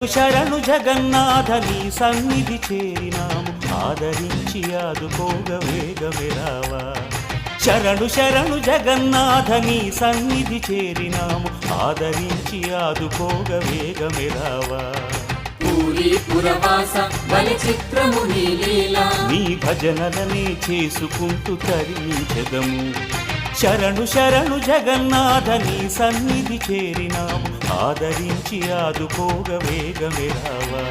శరణు జగన్నాథ నీ సన్నిధి చేరినాము ఆదరించి ఆదుకోగ వేగమే రావా. శరణు శరణు జగన్నాథ నీ సన్నిధి చేరినాము ఆదరించి ఆదుకోగ వేగమే రావా. పూరీ పురవాస బలి చిత్రము నీ లీలా నీ భజనలనే చేసుకుంటూ తరించెదము. శరణు శరణు జగన్నాథ నీ సన్నిధి చేరినాము ఆదరించి ఆదుకోగ వేగమే రావా.